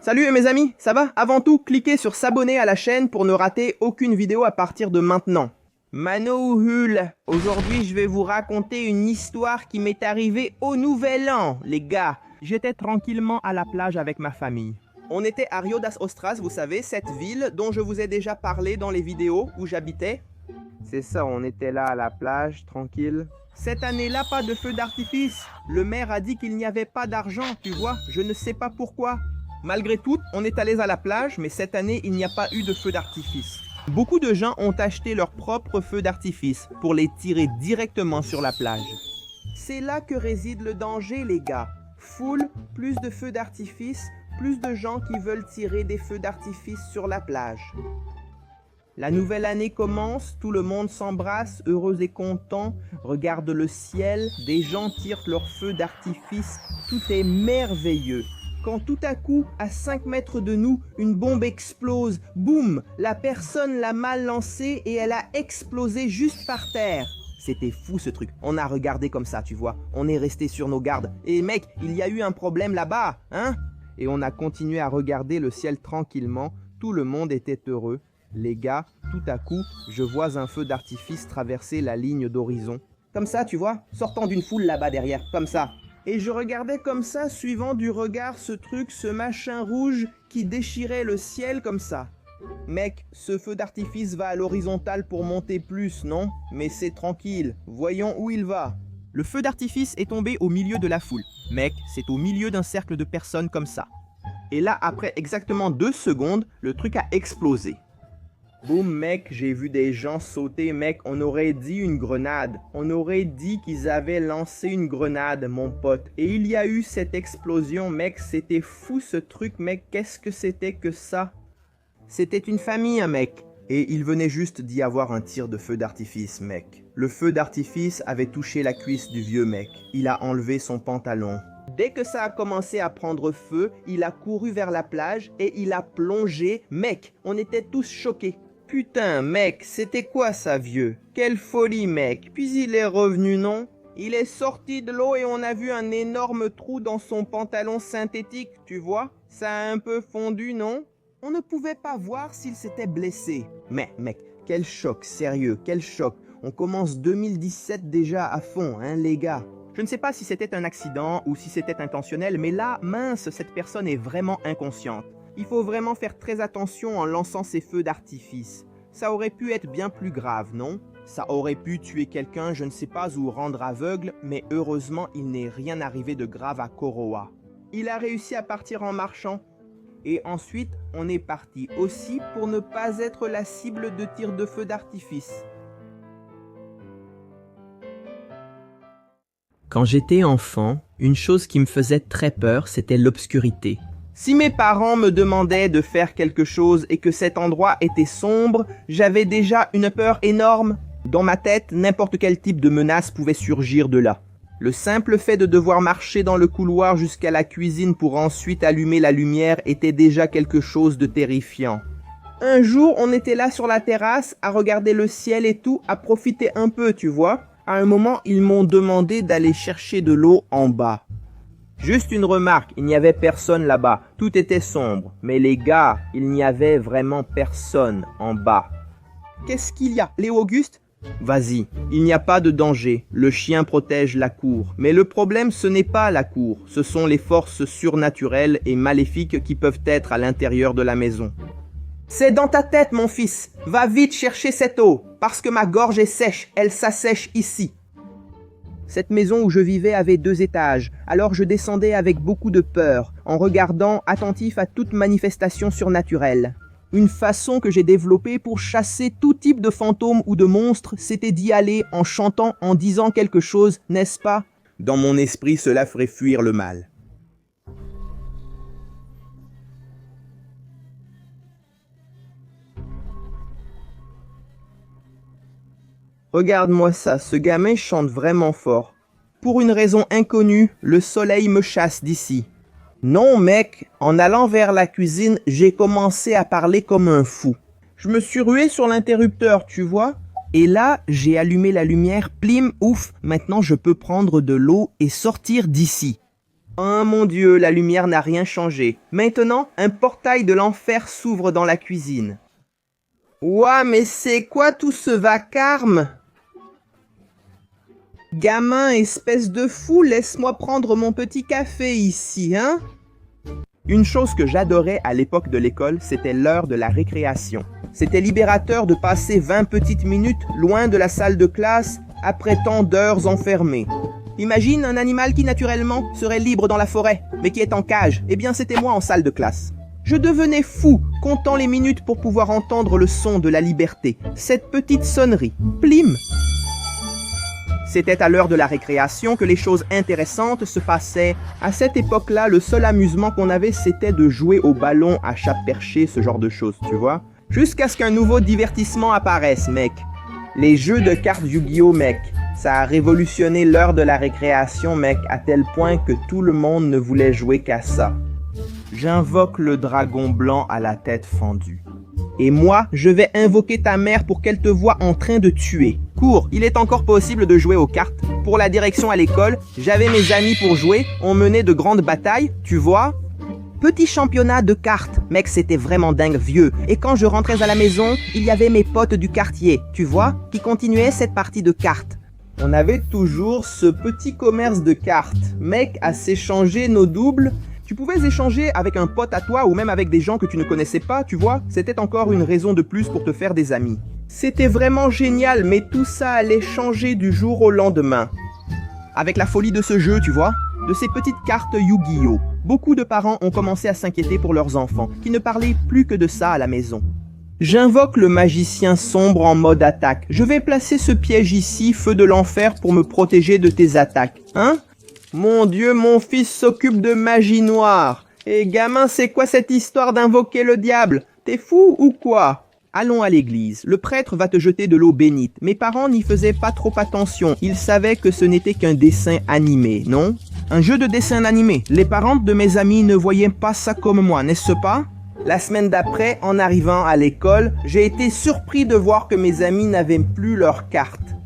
Salut mes amis, ça va? Avant tout, cliquez sur s'abonner à la chaîne pour ne rater aucune vidéo à partir de maintenant. Manouhul, aujourd'hui je vais vous raconter une histoire qui m'est arrivée au Nouvel An, les gars. J'étais tranquillement à la plage avec ma famille. On était à Rio das Ostras, vous savez, cette ville dont je vous ai déjà parlé dans les vidéos où j'habitais. C'est ça, on était là à la plage, tranquille. Cette année-là, pas de feu d'artifice. Le maire a dit qu'il n'y avait pas d'argent, tu vois, je ne sais pas pourquoi. Malgré tout, on est allés à la plage, mais cette année, il n'y a pas eu de feu d'artifice. Beaucoup de gens ont acheté leur propre feu d'artifice pour les tirer directement sur la plage. C'est là que réside le danger, les gars. Foule, plus de feux d'artifice, plus de gens qui veulent tirer des feux d'artifice sur la plage. La nouvelle année commence, tout le monde s'embrasse, heureux et content, regarde le ciel, des gens tirent leurs feux d'artifice, tout est merveilleux. Quand tout à coup, à 5 mètres de nous, une bombe explose, boum, la personne l'a mal lancée et elle a explosé juste par terre. C'était fou ce truc, on a regardé comme ça, tu vois, on est resté sur nos gardes. Et mec, il y a eu un problème là-bas, hein? Et on a continué à regarder le ciel tranquillement, tout le monde était heureux. Les gars, tout à coup, je vois un feu d'artifice traverser la ligne d'horizon. Comme ça, tu vois, sortant d'une foule là-bas derrière, comme ça. Et je regardais comme ça, suivant du regard ce truc, ce machin rouge qui déchirait le ciel comme ça. Mec, ce feu d'artifice va à l'horizontale pour monter plus, non? Mais c'est tranquille, voyons où il va. Le feu d'artifice est tombé au milieu de la foule. Mec, c'est au milieu d'un cercle de personnes comme ça. Et là, après exactement 2 secondes, le truc a explosé. Boum mec, j'ai vu des gens sauter mec, on aurait dit une grenade. On aurait dit qu'ils avaient lancé une grenade mon pote. Et il y a eu cette explosion mec, c'était fou ce truc mec, qu'est-ce que c'était que ça? C'était une famille un mec. Et il venait juste d'y avoir un tir de feu d'artifice mec. Le feu d'artifice avait touché la cuisse du vieux mec. Il a enlevé son pantalon. Dès que ça a commencé à prendre feu, il a couru vers la plage et il a plongé. Mec, on était tous choqués. Putain, mec, c'était quoi ça, vieux? Quelle folie, mec. Puis il est revenu, non? Il est sorti de l'eau et on a vu un énorme trou dans son pantalon synthétique, tu vois? Ça a un peu fondu, non? On ne pouvait pas voir s'il s'était blessé. Mais, mec, quel choc, sérieux, quel choc. On commence 2017 déjà à fond, hein, les gars? Je ne sais pas si c'était un accident ou si c'était intentionnel, mais là, mince, cette personne est vraiment inconsciente. Il faut vraiment faire très attention en lançant ces feux d'artifice. Ça aurait pu être bien plus grave, non? Ça aurait pu tuer quelqu'un, je ne sais pas, ou rendre aveugle, mais heureusement, il n'est rien arrivé de grave à Koroa. Il a réussi à partir en marchant. Et ensuite, on est parti aussi pour ne pas être la cible de tirs de feux d'artifice. Quand j'étais enfant, une chose qui me faisait très peur, c'était l'obscurité. Si mes parents me demandaient de faire quelque chose et que cet endroit était sombre, j'avais déjà une peur énorme. Dans ma tête, n'importe quel type de menace pouvait surgir de là. Le simple fait de devoir marcher dans le couloir jusqu'à la cuisine pour ensuite allumer la lumière était déjà quelque chose de terrifiant. Un jour, on était là sur la terrasse à regarder le ciel et tout, à profiter un peu, tu vois. À un moment, ils m'ont demandé d'aller chercher de l'eau en bas. Juste une remarque, il n'y avait personne là-bas, tout était sombre. Mais les gars, il n'y avait vraiment personne en bas. Qu'est-ce qu'il y a, Léo Auguste? Vas-y, il n'y a pas de danger, le chien protège la cour. Mais le problème, ce n'est pas la cour, ce sont les forces surnaturelles et maléfiques qui peuvent être à l'intérieur de la maison. C'est dans ta tête, mon fils. Va vite chercher cette eau, parce que ma gorge est sèche, elle s'assèche ici. Cette maison où je vivais avait 2 étages, alors je descendais avec beaucoup de peur, en regardant attentif à toute manifestation surnaturelle. Une façon que j'ai développée pour chasser tout type de fantômes ou de monstres, c'était d'y aller en chantant, en disant quelque chose, n'est-ce pas? Dans mon esprit, cela ferait fuir le mal. Regarde-moi ça, ce gamin chante vraiment fort. Pour une raison inconnue, le soleil me chasse d'ici. Non mec, en allant vers la cuisine, j'ai commencé à parler comme un fou. Je me suis rué sur l'interrupteur, tu vois? Et là, j'ai allumé la lumière, plim, ouf, maintenant je peux prendre de l'eau et sortir d'ici. Oh mon Dieu, la lumière n'a rien changé. Maintenant, un portail de l'enfer s'ouvre dans la cuisine. Ouah, mais c'est quoi tout ce vacarme? Gamin, espèce de fou, laisse-moi prendre mon petit café ici, hein? Une chose que j'adorais à l'époque de l'école, c'était l'heure de la récréation. C'était libérateur de passer 20 petites minutes loin de la salle de classe après tant d'heures enfermées. Imagine un animal qui naturellement serait libre dans la forêt, mais qui est en cage. Eh bien, c'était moi en salle de classe. Je devenais fou, comptant les minutes pour pouvoir entendre le son de la liberté. Cette petite sonnerie. Plim! C'était à l'heure de la récréation que les choses intéressantes se passaient. À cette époque-là, le seul amusement qu'on avait, c'était de jouer au ballon à chape perchée, ce genre de choses, tu vois. Jusqu'à ce qu'un nouveau divertissement apparaisse, mec. Les jeux de cartes Yu-Gi-Oh, mec. Ça a révolutionné l'heure de la récréation, mec, à tel point que tout le monde ne voulait jouer qu'à ça. J'invoque le dragon blanc à la tête fendue. Et moi, je vais invoquer ta mère pour qu'elle te voie en train de tuer. Cours, il est encore possible de jouer aux cartes. Pour la direction à l'école, j'avais mes amis pour jouer, on menait de grandes batailles, tu vois. Petit championnat de cartes, mec, c'était vraiment dingue vieux. Et quand je rentrais à la maison, il y avait mes potes du quartier, tu vois, qui continuaient cette partie de cartes. On avait toujours ce petit commerce de cartes, mec, à s'échanger nos doubles. Tu pouvais échanger avec un pote à toi ou même avec des gens que tu ne connaissais pas, tu vois. C'était encore une raison de plus pour te faire des amis. C'était vraiment génial, mais tout ça allait changer du jour au lendemain. Avec la folie de ce jeu, tu vois, de ces petites cartes Yu-Gi-Oh! Beaucoup de parents ont commencé à s'inquiéter pour leurs enfants, qui ne parlaient plus que de ça à la maison. J'invoque le magicien sombre en mode attaque. Je vais placer ce piège ici, feu de l'enfer, pour me protéger de tes attaques. Hein? Mon Dieu, mon fils s'occupe de magie noire. Et gamin, c'est quoi cette histoire d'invoquer le diable? T'es fou ou quoi? Allons à l'église. Le prêtre va te jeter de l'eau bénite. Mes parents n'y faisaient pas trop attention. Ils savaient que ce n'était qu'un dessin animé, non? Un jeu de dessin animé. Les parents de mes amis ne voyaient pas ça comme moi, n'est-ce pas? La semaine d'après, en arrivant à l'école, j'ai été surpris de voir que mes amis n'avaient plus leurs cartes.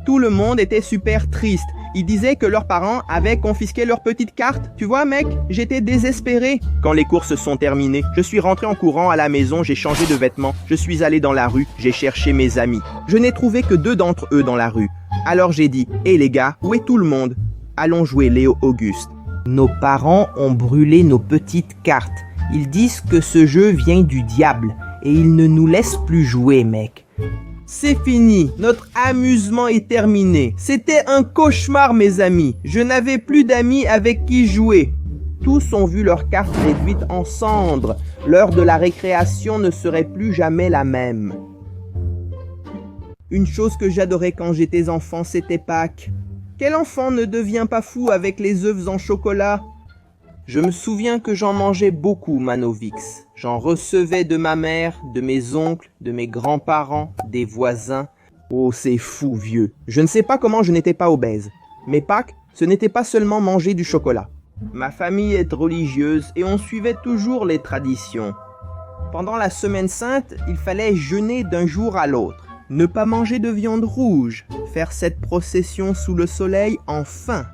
Tout le monde était super triste. Ils disaient que leurs parents avaient confisqué leurs petites cartes. Tu vois, mec, j'étais désespéré. Quand les cours se sont terminés, je suis rentré en courant à la maison, j'ai changé de vêtements. Je suis allé dans la rue, j'ai cherché mes amis. Je n'ai trouvé que 2 d'entre eux dans la rue. Alors j'ai dit, « Hé les gars, où est tout le monde? Allons jouer Léo Auguste. » Nos parents ont brûlé nos petites cartes. Ils disent que ce jeu vient du diable et ils ne nous laissent plus jouer, mec. C'est fini, notre amusement est terminé. C'était un cauchemar, mes amis. Je n'avais plus d'amis avec qui jouer. Tous ont vu leurs cartes réduites en cendres. L'heure de la récréation ne serait plus jamais la même. Une chose que j'adorais quand j'étais enfant, c'était Pâques. Quel enfant ne devient pas fou avec les œufs en chocolat? Je me souviens que j'en mangeais beaucoup, Manovix. J'en recevais de ma mère, de mes oncles, de mes grands-parents, des voisins. Oh, c'est fou, vieux. Je ne sais pas comment je n'étais pas obèse. Mais Pâques, ce n'était pas seulement manger du chocolat. Ma famille est religieuse et on suivait toujours les traditions. Pendant la Semaine Sainte, il fallait jeûner d'un jour à l'autre. Ne pas manger de viande rouge. Faire cette procession sous le soleil enfin.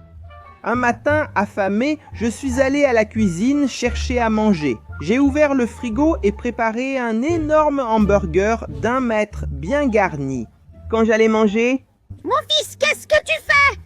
Un matin, affamé, je suis allé à la cuisine chercher à manger. J'ai ouvert le frigo et préparé un énorme hamburger d'1 mètre, bien garni. Quand j'allais manger... Mon fils, qu'est-ce que tu fais?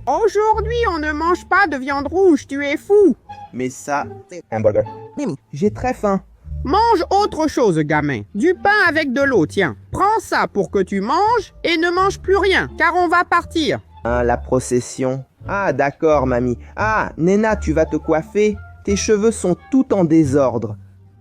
Aujourd'hui, on ne mange pas de viande rouge, tu es fou. Mais ça, c'est hamburger. Mimi, j'ai très faim. Mange autre chose, gamin. Du pain avec de l'eau, tiens. Prends ça pour que tu manges et ne mange plus rien, car on va partir. Ah, la procession. Ah, d'accord, mamie. Ah, Nena, tu vas te coiffer? Tes cheveux sont tout en désordre.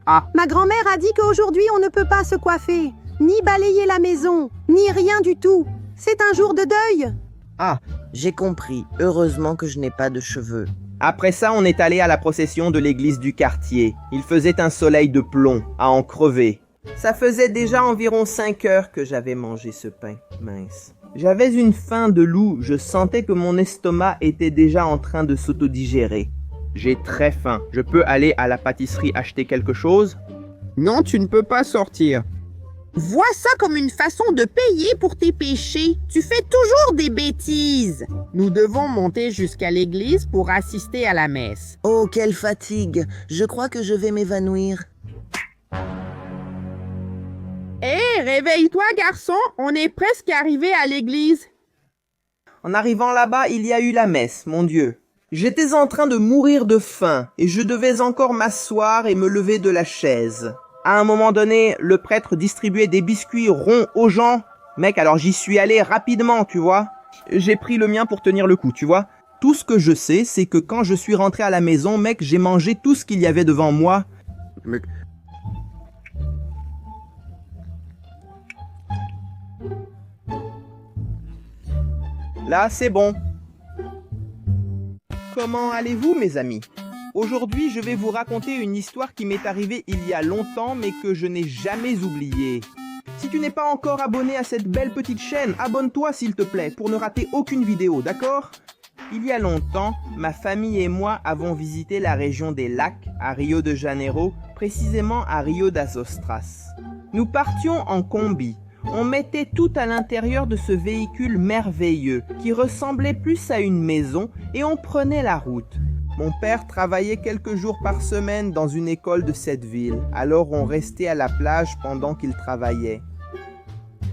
Ah, Ma grand-mère a dit qu'aujourd'hui on ne peut pas se coiffer, ni balayer la maison, ni rien du tout. C'est un jour de deuil. Ah, j'ai compris. Heureusement que je n'ai pas de cheveux. Après ça, on est allé à la procession de l'église du quartier. Il faisait un soleil de plomb, à en crever. Ça faisait déjà environ 5 heures que j'avais mangé ce pain, mince. J'avais une faim de loup, je sentais que mon estomac était déjà en train de s'autodigérer. J'ai très faim. Je peux aller à la pâtisserie acheter quelque chose? non, tu ne peux pas sortir. Vois ça comme une façon de payer pour tes péchés. Tu fais toujours des bêtises. Nous devons monter jusqu'à l'église pour assister à la messe. Oh, quelle fatigue! Je crois que je vais m'évanouir. Hé, réveille-toi, garçon. On est presque arrivé à l'église. En arrivant là-bas, il y a eu la messe, mon Dieu. J'étais en train de mourir de faim et je devais encore m'asseoir et me lever de la chaise. À un moment donné, le prêtre distribuait des biscuits ronds aux gens. Mec, alors j'y suis allé rapidement, tu vois. J'ai pris le mien pour tenir le coup, tu vois. Tout ce que je sais, c'est que quand je suis rentré à la maison, mec, j'ai mangé tout ce qu'il y avait devant moi. Mec. Là, c'est bon. Comment allez-vous, mes amis? Aujourd'hui, je vais vous raconter une histoire qui m'est arrivée il y a longtemps, mais que je n'ai jamais oubliée. Si tu n'es pas encore abonné à cette belle petite chaîne, abonne-toi s'il te plaît, pour ne rater aucune vidéo, d'accord? Il y a longtemps, ma famille et moi avons visité la région des lacs, à Rio de Janeiro, précisément à Rio das Ostras. Nous partions en combi. On mettait tout à l'intérieur de ce véhicule merveilleux, qui ressemblait plus à une maison, et on prenait la route. Mon père travaillait quelques jours par semaine dans une école de cette ville, alors on restait à la plage pendant qu'il travaillait.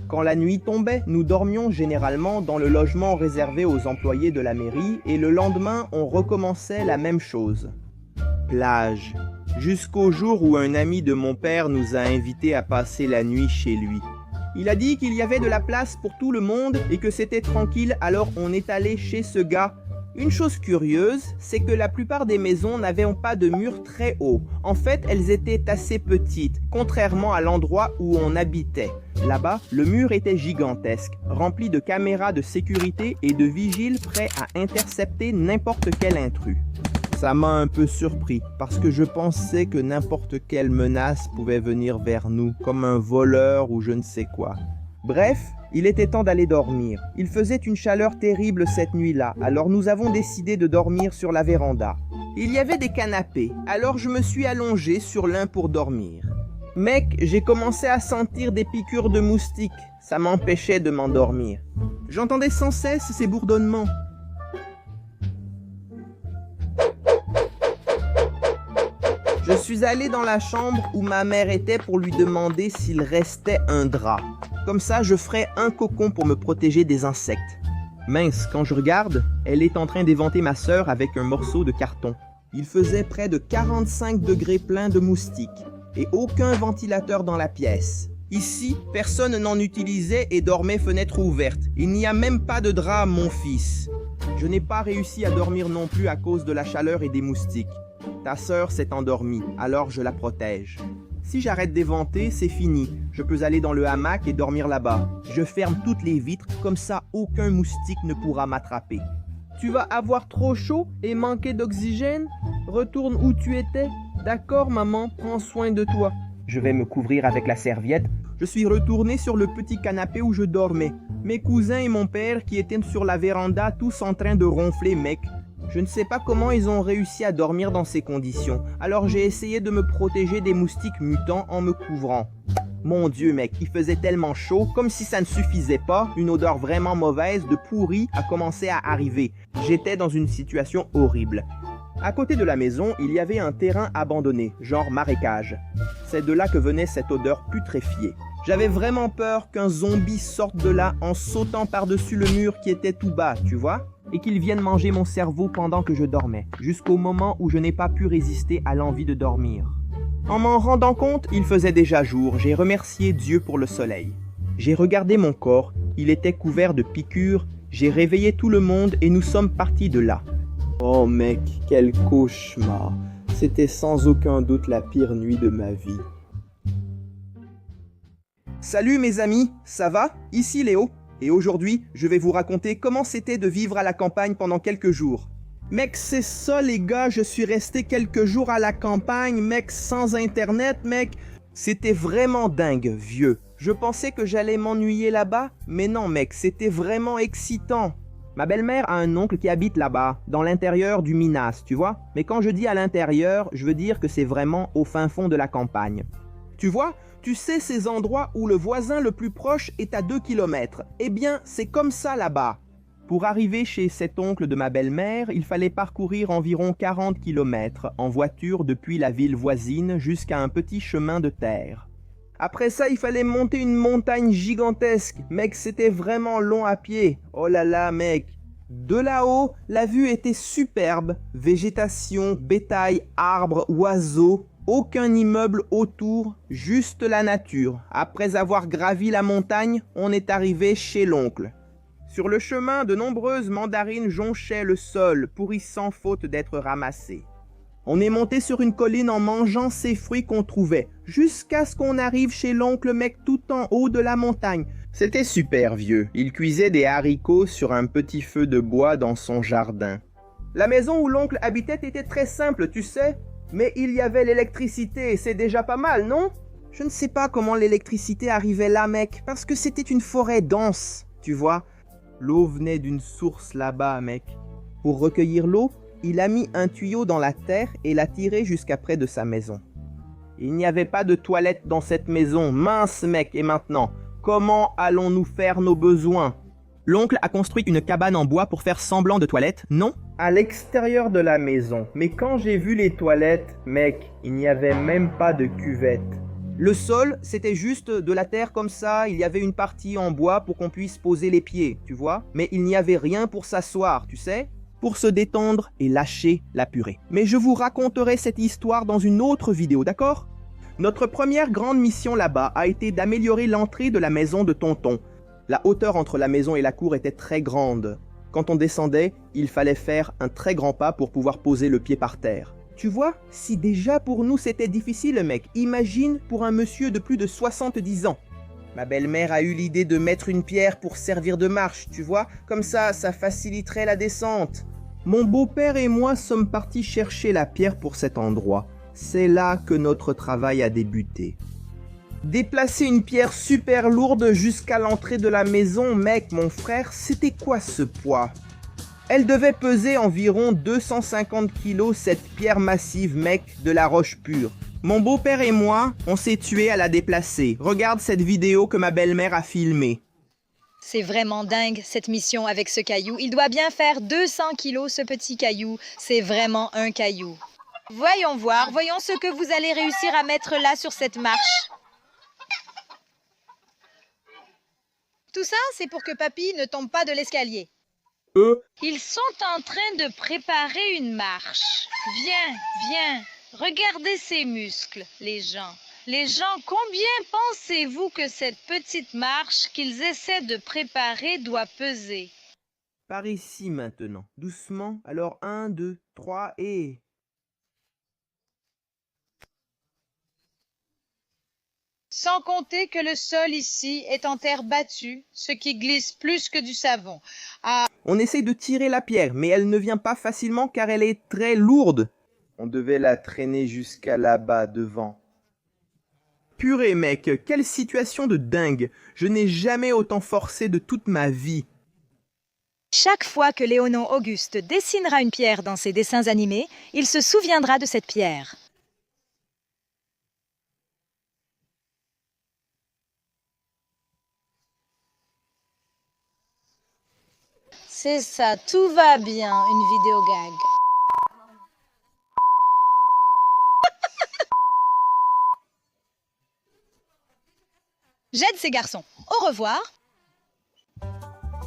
Quand la nuit tombait, nous dormions généralement dans le logement réservé aux employés de la mairie et le lendemain, on recommençait la même chose. Plage. Jusqu'au jour où un ami de mon père nous a invités à passer la nuit chez lui. Il a dit qu'il y avait de la place pour tout le monde et que c'était tranquille, alors on est allé chez ce gars. Une chose curieuse, c'est que la plupart des maisons n'avaient pas de murs très hauts. En fait, elles étaient assez petites, contrairement à l'endroit où on habitait. Là-bas, le mur était gigantesque, rempli de caméras de sécurité et de vigiles prêts à intercepter n'importe quel intrus. Ça m'a un peu surpris, parce que je pensais que n'importe quelle menace pouvait venir vers nous, comme un voleur ou je ne sais quoi. Bref, il était temps d'aller dormir. Il faisait une chaleur terrible cette nuit-là, alors nous avons décidé de dormir sur la véranda. Il y avait des canapés, alors je me suis allongé sur l'un pour dormir. Mec, j'ai commencé à sentir des piqûres de moustiques. Ça m'empêchait de m'endormir. J'entendais sans cesse ces bourdonnements. Je suis allé dans la chambre où ma mère était pour lui demander s'il restait un drap. Comme ça, je ferais un cocon pour me protéger des insectes. Mince, quand je regarde, elle est en train d'éventer ma sœur avec un morceau de carton. Il faisait près de 45 degrés plein de moustiques et aucun ventilateur dans la pièce. Ici, personne n'en utilisait et dormait fenêtre ouverte. Il n'y a même pas de drap, mon fils. Je n'ai pas réussi à dormir non plus à cause de la chaleur et des moustiques. Ta sœur s'est endormie, alors je la protège. Si j'arrête d'éventer, c'est fini. Je peux aller dans le hamac et dormir là-bas. Je ferme toutes les vitres, comme ça aucun moustique ne pourra m'attraper. Tu vas avoir trop chaud et manquer d'oxygène? Retourne où tu étais. D'accord, maman, prends soin de toi. Je vais me couvrir avec la serviette. Je suis retourné sur le petit canapé où je dormais. Mes cousins et mon père qui étaient sur la véranda, tous en train de ronfler, mec. Je ne sais pas comment ils ont réussi à dormir dans ces conditions, alors j'ai essayé de me protéger des moustiques mutants en me couvrant. Mon Dieu mec, il faisait tellement chaud, comme si ça ne suffisait pas, une odeur vraiment mauvaise de pourri a commencé à arriver. J'étais dans une situation horrible. À côté de la maison, il y avait un terrain abandonné, genre marécage. C'est de là que venait cette odeur putréfiée. J'avais vraiment peur qu'un zombie sorte de là en sautant par-dessus le mur qui était tout bas, tu vois ? Et qu'il vienne manger mon cerveau pendant que je dormais, jusqu'au moment où je n'ai pas pu résister à l'envie de dormir. En m'en rendant compte, il faisait déjà jour, j'ai remercié Dieu pour le soleil. J'ai regardé mon corps, il était couvert de piqûres, j'ai réveillé tout le monde et nous sommes partis de là. Oh mec, quel cauchemar! C'était sans aucun doute la pire nuit de ma vie. Salut mes amis, ça va? Ici Léo. Et aujourd'hui, je vais vous raconter comment c'était de vivre à la campagne pendant quelques jours. Mec, c'est ça les gars, je suis resté quelques jours à la campagne, mec, sans internet, mec. C'était vraiment dingue, vieux. Je pensais que j'allais m'ennuyer là-bas, mais non mec, c'était vraiment excitant. Ma belle-mère a un oncle qui habite là-bas, dans l'intérieur du Minas, tu vois. Mais quand je dis à l'intérieur, je veux dire que c'est vraiment au fin fond de la campagne. Tu vois, tu sais ces endroits où le voisin le plus proche est à 2 km. Eh bien, c'est comme ça là-bas. Pour arriver chez cet oncle de ma belle-mère, il fallait parcourir environ 40 km en voiture depuis la ville voisine jusqu'à un petit chemin de terre. Après ça, il fallait monter une montagne gigantesque. Mec, c'était vraiment long à pied. Oh là là, mec. De là-haut, la vue était superbe. Végétation, bétail, arbres, oiseaux. Aucun immeuble autour, juste la nature. Après avoir gravi la montagne, on est arrivé chez l'oncle. Sur le chemin, de nombreuses mandarines jonchaient le sol, pourrissant faute d'être ramassées. On est monté sur une colline en mangeant ces fruits qu'on trouvait, jusqu'à ce qu'on arrive chez l'oncle mec tout en haut de la montagne. C'était super vieux. Il cuisait des haricots sur un petit feu de bois dans son jardin. La maison où l'oncle habitait était très simple, tu sais, mais il y avait l'électricité, c'est déjà pas mal, non? Je ne sais pas comment l'électricité arrivait là, mec, parce que c'était une forêt dense, tu vois. L'eau venait d'une source là-bas, mec. Pour recueillir l'eau, il a mis un tuyau dans la terre et l'a tiré jusqu'à près de sa maison. Il n'y avait pas de toilette dans cette maison, mince mec, et maintenant, comment allons-nous faire nos besoins? L'oncle a construit une cabane en bois pour faire semblant de toilette, non? À l'extérieur de la maison, mais quand j'ai vu les toilettes, mec, il n'y avait même pas de cuvette. Le sol, c'était juste de la terre comme ça, il y avait une partie en bois pour qu'on puisse poser les pieds, tu vois? Mais il n'y avait rien pour s'asseoir, tu sais? Pour se détendre et lâcher la purée. Mais je vous raconterai cette histoire dans une autre vidéo, d'accord? Notre première grande mission là-bas a été d'améliorer l'entrée de la maison de tonton. La hauteur entre la maison et la cour était très grande. Quand on descendait, il fallait faire un très grand pas pour pouvoir poser le pied par terre. Tu vois, si déjà pour nous c'était difficile, mec, imagine pour un monsieur de plus de 70 ans. Ma belle-mère a eu l'idée de mettre une pierre pour servir de marche, tu vois, comme ça faciliterait la descente. Mon beau-père et moi sommes partis chercher la pierre pour cet endroit. C'est là que notre travail a débuté. Déplacer une pierre super lourde jusqu'à l'entrée de la maison, mec, mon frère, c'était quoi ce poids? Elle devait peser environ 250 kilos, cette pierre massive, mec, de la roche pure. Mon beau-père et moi, on s'est tués à la déplacer. Regarde cette vidéo que ma belle-mère a filmée. C'est vraiment dingue, cette mission avec ce caillou. Il doit bien faire 200 kilos, ce petit caillou. C'est vraiment un caillou. Voyons voir, voyons ce que vous allez réussir à mettre là sur cette marche. Tout ça, c'est pour que papy ne tombe pas de l'escalier. Ils sont en train de préparer une marche. Viens, viens, regardez ces muscles, les gens. Les gens, combien pensez-vous que cette petite marche qu'ils essaient de préparer doit peser? Par ici maintenant, doucement. Alors 1, 2, 3 et... Sans compter que le sol ici est en terre battue, ce qui glisse plus que du savon. On essaye de tirer la pierre, mais elle ne vient pas facilement car elle est très lourde. On devait la traîner jusqu'à là-bas devant. Purée mec, quelle situation de dingue. Je n'ai jamais autant forcé de toute ma vie. Chaque fois que Léonon Auguste dessinera une pierre dans ses dessins animés, il se souviendra de cette pierre. C'est ça, tout va bien, une vidéo gag. J'aide ces garçons. Au revoir.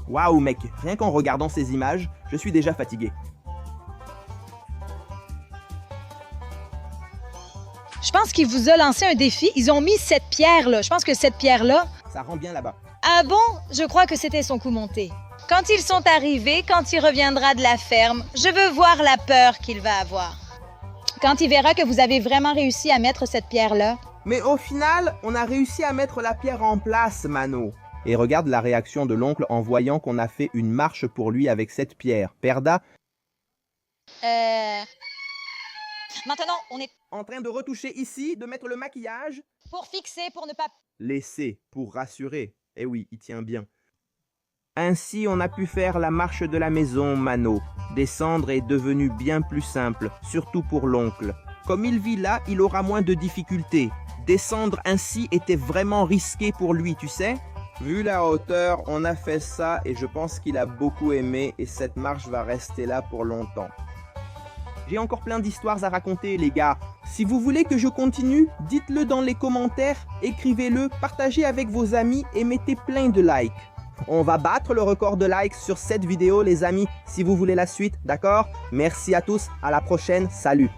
Waouh mec, rien qu'en regardant ces images, je suis déjà fatigué. Je pense qu'il vous a lancé un défi. Ils ont mis cette pierre-là. Je pense que cette pierre-là... Ça rend bien là-bas. Ah bon? Je crois que c'était son coup monté. Quand ils sont arrivés, quand il reviendra de la ferme, je veux voir la peur qu'il va avoir. Quand il verra que vous avez vraiment réussi à mettre cette pierre-là. Mais au final, on a réussi à mettre la pierre en place, Mano. Et regarde la réaction de l'oncle en voyant qu'on a fait une marche pour lui avec cette pierre. Perda. Maintenant, on est En train de retoucher ici, de mettre le maquillage. pour fixer, pour ne pas... Laisser, pour rassurer. Eh oui, il tient bien. Ainsi, on a pu faire la marche de la maison, Mano. Descendre est devenu bien plus simple, surtout pour l'oncle. Comme il vit là, il aura moins de difficultés. Descendre ainsi était vraiment risqué pour lui, tu sais. Vu la hauteur, on a fait ça et je pense qu'il a beaucoup aimé et cette marche va rester là pour longtemps. J'ai encore plein d'histoires à raconter, les gars. Si vous voulez que je continue, dites-le dans les commentaires, écrivez-le, partagez avec vos amis et mettez plein de likes. On va battre le record de likes sur cette vidéo, les amis, si vous voulez la suite, d'accord? Merci à tous, à la prochaine, salut!